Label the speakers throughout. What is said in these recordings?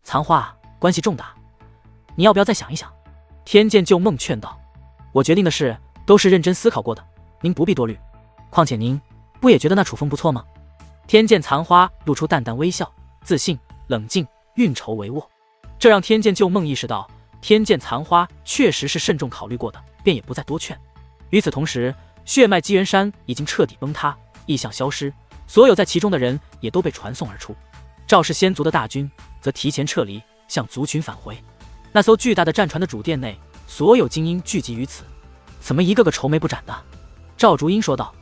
Speaker 1: 残花关系重大，你要不要再想一想？天剑救梦劝道。我决定的事都是认真思考过的，您不必多虑。况且您不也觉得那楚风不错吗？天剑残花露出淡淡微笑，自信、冷静、运筹帷幄，这让天剑救梦意识到，天剑残花确实是慎重考虑过的，便也不再多劝。与此同时，血脉机缘山已经彻底崩塌，异象消失，所有在其中的人也都被传送而出。赵氏仙族的大军则提前撤离，向族群返回。那艘巨大的战船的主殿内，所有精英聚集于此，怎么一个个愁眉不展的？赵竹英说道。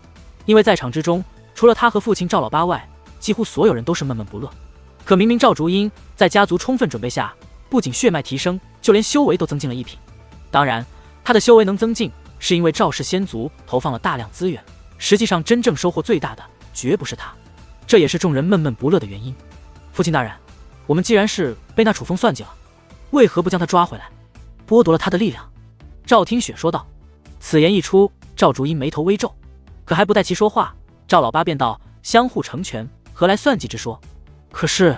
Speaker 1: 因为在场之中，除了他和父亲赵老八外，几乎所有人都是闷闷不乐。可明明赵竹英在家族充分准备下，不仅血脉提升，就连修为都增进了一品。当然，他的修为能增进，是因为赵氏仙族投放了大量资源，实际上真正收获最大的绝不是他，这也是众人闷闷不乐的原因。父亲大人，我们既然是被那楚风算计了，为何不将他抓回来，剥夺了他的力量？赵听雪说道。此言一出，赵竹英眉头微皱，可还不待其说话，赵老八便道：相互成全，何来算计之说？可是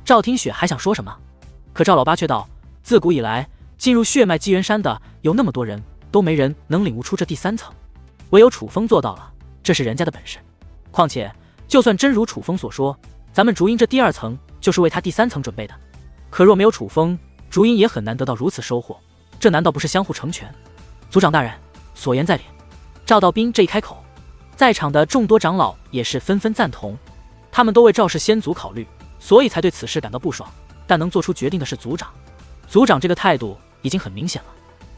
Speaker 1: 赵听雪还想说什么，可赵老八却道：自古以来，进入血脉机缘山的有那么多人，都没人能领悟出这第三层，唯有楚风做到了，这是人家的本事。况且就算真如楚风所说，咱们竹英这第二层就是为他第三层准备的，可若没有楚风，竹英也很难得到如此收获，这难道不是相互成全？族长大人，所言在理。赵道斌这一开口，在场的众多长老也是纷纷赞同，他们都为赵氏仙族考虑，所以才对此事感到不爽，但能做出决定的是族长。族长这个态度已经很明显了，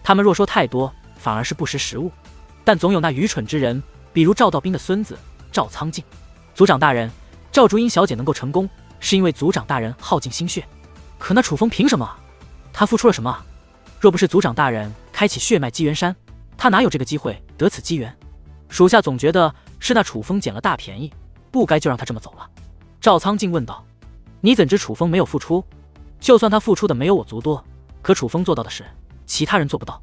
Speaker 1: 他们若说太多，反而是不识时务。但总有那愚蠢之人，比如赵道斌的孙子赵苍劲。族长大人，赵竹英小姐能够成功，是因为族长大人耗尽心血，可那楚风凭什么？他付出了什么？若不是族长大人开启血脉机缘山，他哪有这个机会得此机缘？属下总觉得是那楚风捡了大便宜，不该就让他这么走了。赵苍劲问道。你怎知楚风没有付出？就算他付出的没有我族多，可楚风做到的事，其他人做不到，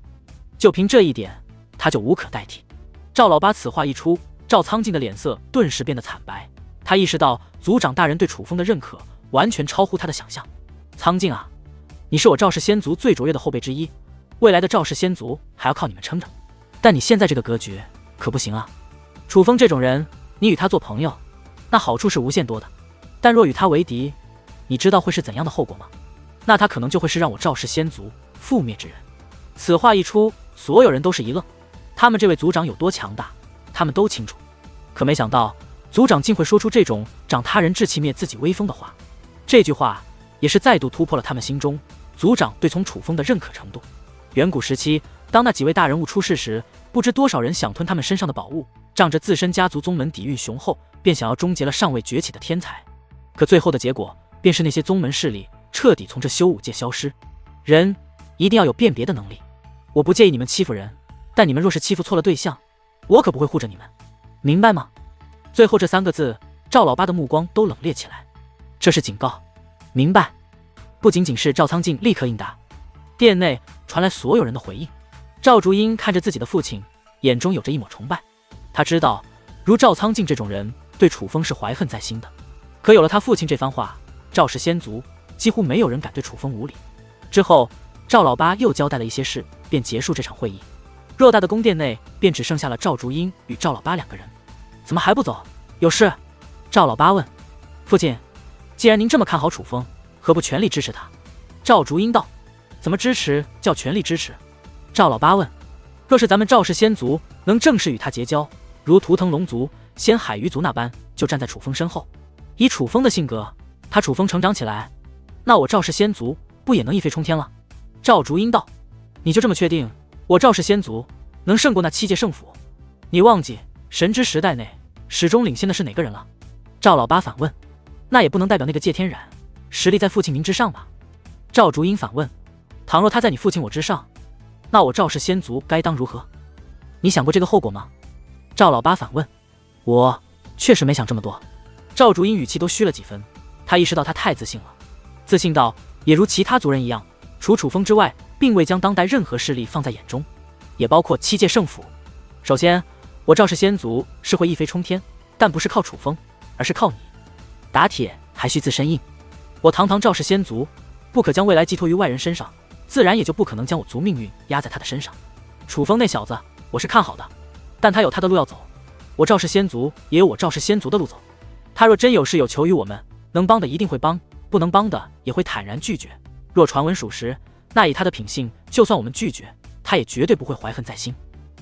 Speaker 1: 就凭这一点，他就无可代替。赵老八此话一出，赵苍劲的脸色顿时变得惨白，他意识到族长大人对楚风的认可完全超乎他的想象。苍劲啊，你是我赵氏仙族最卓越的后辈之一，未来的赵氏仙族还要靠你们撑着，但你现在这个格局可不行啊。楚风这种人，你与他做朋友，那好处是无限多的，但若与他为敌，你知道会是怎样的后果吗？那他可能就会是让我赵氏仙族覆灭之人。此话一出，所有人都是一愣，他们这位族长有多强大，他们都清楚，可没想到族长竟会说出这种长他人志气灭自己威风的话。这句话也是再度突破了他们心中族长对从楚风的认可程度。远古时期，当那几位大人物出世时，不知多少人想吞他们身上的宝物，仗着自身家族宗门底蕴雄厚，便想要终结了尚未崛起的天才。可最后的结果，便是那些宗门势力彻底从这修武界消失。人一定要有辨别的能力，我不介意你们欺负人，但你们若是欺负错了对象，我可不会护着你们，明白吗？最后这三个字，赵老八的目光都冷冽起来。这是警告。明白。不仅仅是赵苍劲立刻应答，殿内传来所有人的回应。赵竹英看着自己的父亲，眼中有着一抹崇拜。他知道，如赵苍劲这种人，对楚风是怀恨在心的。可有了他父亲这番话，赵氏仙族几乎没有人敢对楚风无礼。之后，赵老八又交代了一些事，便结束这场会议。偌大的宫殿内，便只剩下了赵竹英与赵老八两个人。怎么还不走？有事？赵老八问。父亲，既然您这么看好楚风，何不全力支持他？赵竹英道。怎么支持叫全力支持？赵老八问。若是咱们赵氏仙族能正式与他结交，如图腾龙族、仙海鱼族那般，就站在楚风身后。以楚风的性格，他楚风成长起来，那我赵氏仙族不也能一飞冲天了？赵竹英道。你就这么确定我赵氏仙族能胜过那7届圣府？你忘记神之时代内始终领先的是哪个人了？赵老八反问。那也不能代表那个界天染实力在父亲您之上吧？赵竹英反问。倘若他在你父亲我之上，那我赵氏仙族该当如何？你想过这个后果吗？赵老八反问。我确实没想这么多。赵竹英语气都虚了几分，他意识到他太自信了，自信到也如其他族人一样，除楚风之外，并未将当代任何势力放在眼中，也包括7届圣府。首先，我赵氏仙族是会一飞冲天，但不是靠楚风，而是靠你。打铁还需自身硬。我堂堂赵氏仙族，不可将未来寄托于外人身上，自然也就不可能将我族命运压在他的身上。楚风那小子，我是看好的，但他有他的路要走，我赵氏仙族也有我赵氏仙族的路走。他若真有事有求于我们，能帮的一定会帮，不能帮的也会坦然拒绝。若传闻属实，那以他的品性，就算我们拒绝，他也绝对不会怀恨在心。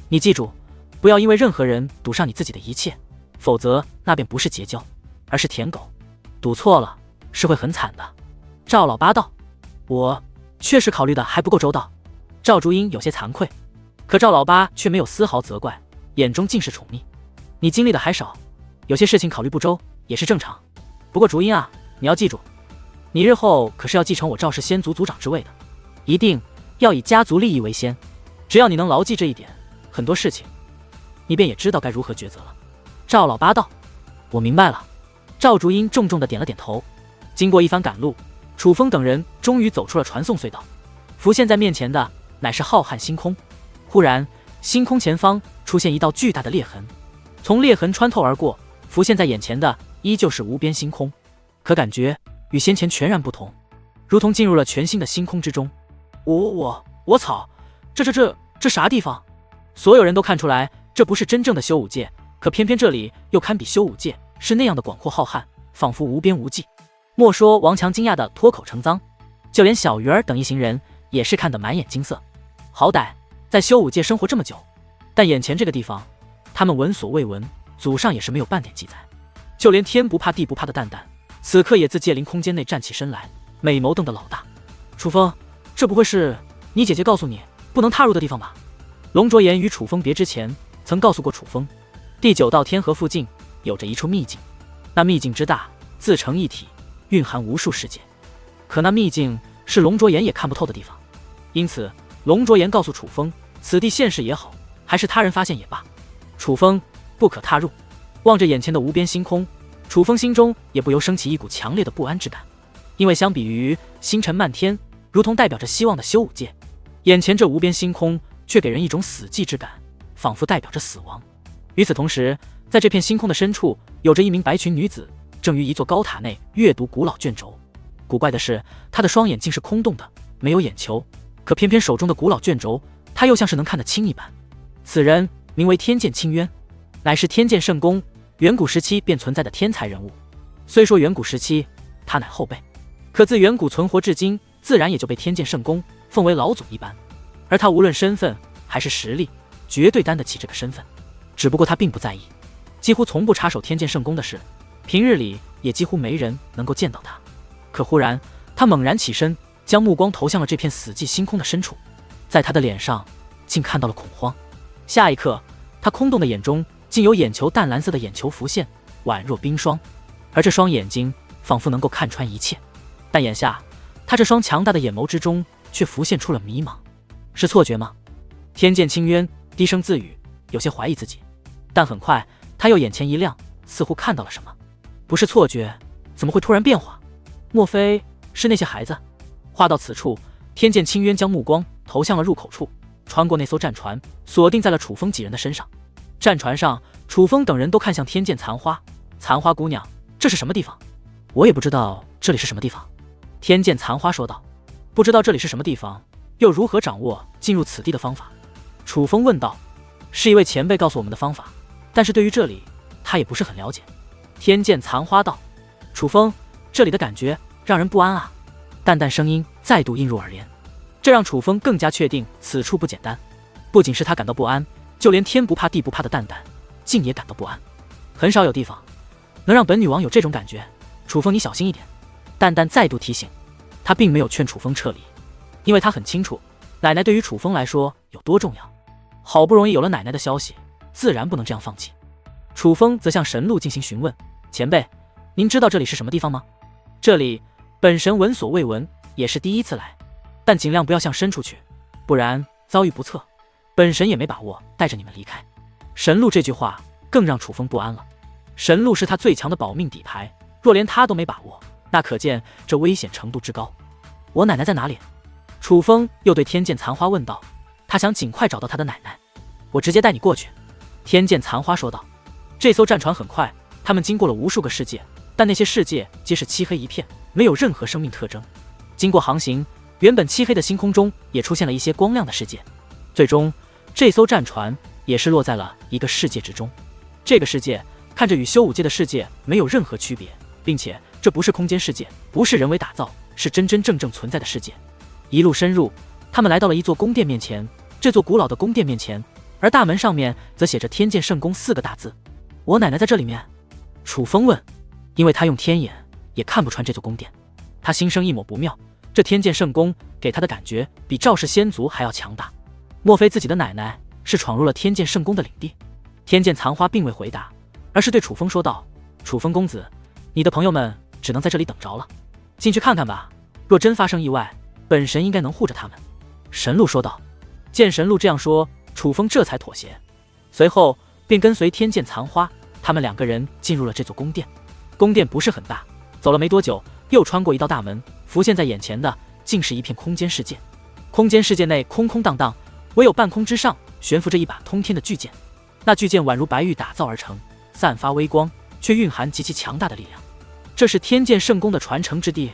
Speaker 1: 你记住，不要因为任何人赌上你自己的一切，否则那便不是结交，而是舔狗。赌错了是会很惨的。赵老八道：我确实考虑的还不够周到。赵竹英有些惭愧，可赵老八却没有丝毫责怪，眼中尽是宠溺。你经历的还少，有些事情考虑不周也是正常。不过竹英啊，你要记住，你日后可是要继承我赵氏仙族族长之位的，一定要以家族利益为先。只要你能牢记这一点，很多事情你便也知道该如何抉择了。赵老八道：我明白了。赵竹英重重地点了点头。经过一番赶路，楚风等人终于走出了传送隧道，浮现在面前的乃是浩瀚星空。忽然，星空前方出现一道巨大的裂痕，从裂痕穿透而过，浮现在眼前的依旧是无边星空，可感觉与先前全然不同，如同进入了全新的星空之中。我操，这啥地方？所有人都看出来这不是真正的修武界，可偏偏这里又堪比修武界，是那样的广阔浩瀚，仿佛无边无际。莫说王强惊讶的脱口成脏，就连小鱼儿等一行人也是看得满眼金色。好歹在修武界生活这么久，但眼前这个地方他们闻所未闻，祖上也是没有半点记载。就连天不怕地不怕的蛋蛋，此刻也自界灵空间内站起身来，美眸瞪得老大。楚风，这不会是你姐姐告诉你不能踏入的地方吧？龙卓言与楚风别之前曾告诉过楚风，第9道天河附近有着一处秘境，那秘境之大，自成一体，蕴含无数世界。可那秘境是龙卓言也看不透的地方，因此龙卓言告诉楚风，此地现世也好，还是他人发现也罢，楚风不可踏入。望着眼前的无边星空，楚风心中也不由升起一股强烈的不安之感，因为相比于星辰漫天，如同代表着希望的修武界，眼前这无边星空却给人一种死寂之感，仿佛代表着死亡。与此同时，在这片星空的深处，有着一名白裙女子，正于一座高塔内阅读古老卷轴。古怪的是，她的双眼竟是空洞的，没有眼球，可偏偏手中的古老卷轴，她又像是能看得清一般。此人名为天剑清渊，乃是天剑圣宫远古时期便存在的天才人物。虽说远古时期他乃后辈，可自远古存活至今，自然也就被天剑圣宫奉为老祖一般。而他无论身份还是实力，绝对担得起这个身份。只不过他并不在意，几乎从不插手天剑圣宫的事，平日里也几乎没人能够见到他。可忽然，他猛然起身，将目光投向了这片死寂星空的深处，在他的脸上竟看到了恐慌。下一刻，他空洞的眼中竟有眼球淡蓝色的眼球浮现，宛若冰霜，而这双眼睛仿佛能够看穿一切。但眼下，他这双强大的眼眸之中却浮现出了迷茫。是错觉吗？天剑清渊低声自语，有些怀疑自己。但很快他又眼前一亮，似乎看到了什么。不是错觉，怎么会突然变化？莫非是那些孩子？话到此处，天剑清渊将目光投向了入口处，穿过那艘战船，锁定在了楚风几人的身上。战船上，楚风等人都看向天剑残花。残花姑娘，这是什么地方？我也不知道这里是什么地方。天剑残花说道。不知道这里是什么地方，又如何掌握进入此地的方法？楚风问道。是一位前辈告诉我们的方法，但是对于这里，他也不是很了解。天剑残花道。楚风，这里的感觉让人不安啊。淡淡声音再度映入耳帘，这让楚风更加确定此处不简单。不仅是他感到不安，就连天不怕地不怕的淡淡竟也感到不安。很少有地方能让本女王有这种感觉，楚风你小心一点。淡淡再度提醒。他并没有劝楚风撤离，因为他很清楚奶奶对于楚风来说有多重要。好不容易有了奶奶的消息，自然不能这样放弃。楚风则向神鹿进行询问，前辈，您知道这里是什么地方吗？这里本神闻所未闻，也是第一次来，但尽量不要向深处去，不然遭遇不测，本神也没把握带着你们离开。神鹿这句话更让楚风不安了。神鹿是他最强的保命底牌，若连他都没把握，那可见这危险程度之高。我奶奶在哪里？楚风又对天剑残花问道。他想尽快找到他的奶奶。我直接带你过去。天剑残花说道。这艘战船很快，他们经过了无数个世界，但那些世界皆是漆黑一片，没有任何生命特征。经过航行，原本漆黑的星空中也出现了一些光亮的世界。最终，这艘战船也是落在了一个世界之中。这个世界看着与修武界的世界没有任何区别，并且这不是空间世界，不是人为打造，是真真正正存在的世界。一路深入，他们来到了一座宫殿面前。这座古老的宫殿面前，而大门上面则写着天剑圣宫4个大字。我奶奶在这里面？楚风问，因为他用天眼也看不穿这座宫殿。他心生一抹不妙，这天剑圣宫给他的感觉比赵氏仙族还要强大。莫非自己的奶奶是闯入了天剑圣宫的领地？天剑残花并未回答，而是对楚风说道：楚风公子，你的朋友们只能在这里等着了，进去看看吧，若真发生意外，本神应该能护着他们。神鹿说道。见神鹿这样说，楚风这才妥协，随后便跟随天剑残花他们2个人进入了这座宫殿。宫殿不是很大，走了没多久，又穿过一道大门，浮现在眼前的竟是一片空间世界。空间世界内空空荡荡，唯有半空之上悬浮着一把通天的巨剑。那巨剑宛如白玉打造而成，散发微光，却蕴含极其强大的力量。这是天剑圣宫的传承之地？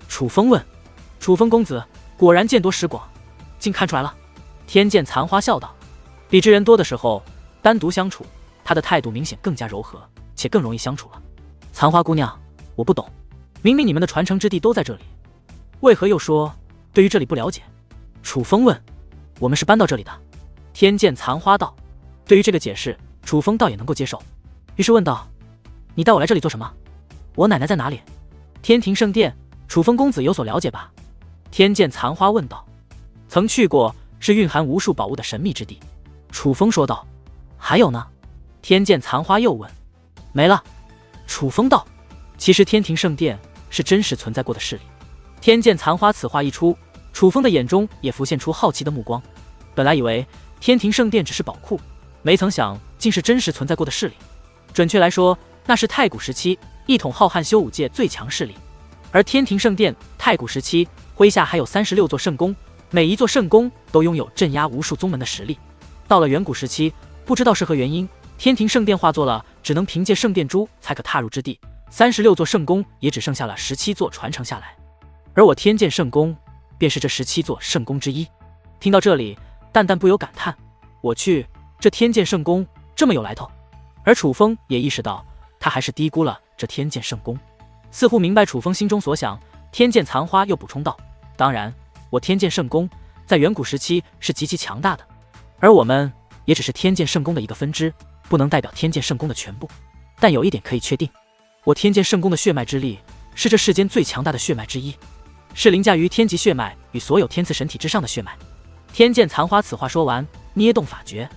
Speaker 1: 楚风问。楚风公子果然见多识广，竟看出来了。天剑残花笑道，比之人多的时候，单独相处，他的态度明显更加柔和，且更容易相处了。残花姑娘，我不懂，明明你们的传承之地都在这里，为何又说对于这里不了解？楚风问。我们是搬到这里的。天剑残花道。对于这个解释，楚风倒也能够接受，于是问道：你带我来这里做什么？我奶奶在哪里？天庭圣殿，楚风公子有所了解吧？天剑残花问道。曾去过，是蕴含无数宝物的神秘之地。楚风说道。还有呢？天剑残花又问。没了。楚风道。其实天庭圣殿是真实存在过的势力。天剑残花此话一出，楚风的眼中也浮现出好奇的目光。本来以为天庭圣殿只是宝库，没曾想竟是真实存在过的势力。准确来说，那是太古时期一统浩瀚修武界最强势力。而天庭圣殿太古时期麾下还有36座圣宫，每一座圣宫都拥有镇压无数宗门的实力。到了远古时期，不知道是何原因，天庭圣殿化作了只能凭借圣殿珠才可踏入之地，36座圣宫也只剩下了17座传承下来。而我天剑圣宫便是这17座圣宫之一。听到这里，淡淡不由感叹，我去，这天剑圣宫这么有来头。而楚风也意识到，他还是低估了这天剑圣宫。似乎明白楚风心中所想，天剑残花又补充道：当然，我天剑圣宫在远古时期是极其强大的，而我们也只是天剑圣宫的一个分支，不能代表天剑圣宫的全部。但有一点可以确定，我天剑圣宫的血脉之力是这世间最强大的血脉之一，是凌驾于天级血脉与所有天赐神体之上的血脉。天剑残花此话说完，捏动法诀，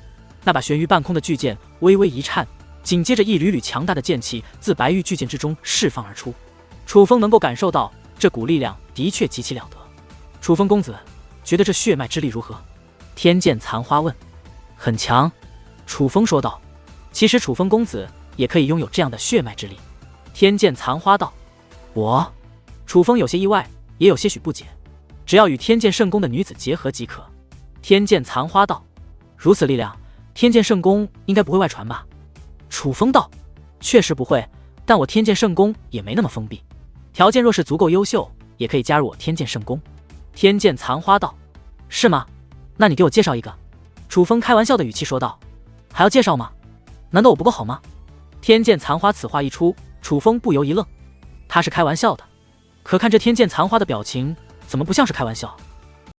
Speaker 1: 那把悬于半空的巨剑微微一颤，紧接着一缕缕强大的剑气自白玉巨剑之中释放而出。楚风能够感受到这股力量的确极其了得。楚风公子觉得这血脉之力如何？天剑残花问。很强。楚风说道。其实楚风公子也可以拥有这样的血脉之力。天剑残花道。我？楚风有些意外，也有些许不解。只要与天剑圣宫的女子结合即可。天剑残花道。如此力量，天剑圣宫应该不会外传吧？楚风道。确实不会，但我天剑圣宫也没那么封闭，条件若是足够优秀，也可以加入我天剑圣宫。天剑残花道。是吗？那你给我介绍一个。楚风开玩笑的语气说道。还要介绍吗？难道我不够好吗？天剑残花此话一出，楚风不由一愣，他是开玩笑的，可看这天剑残花的表情，怎么不像是开玩笑？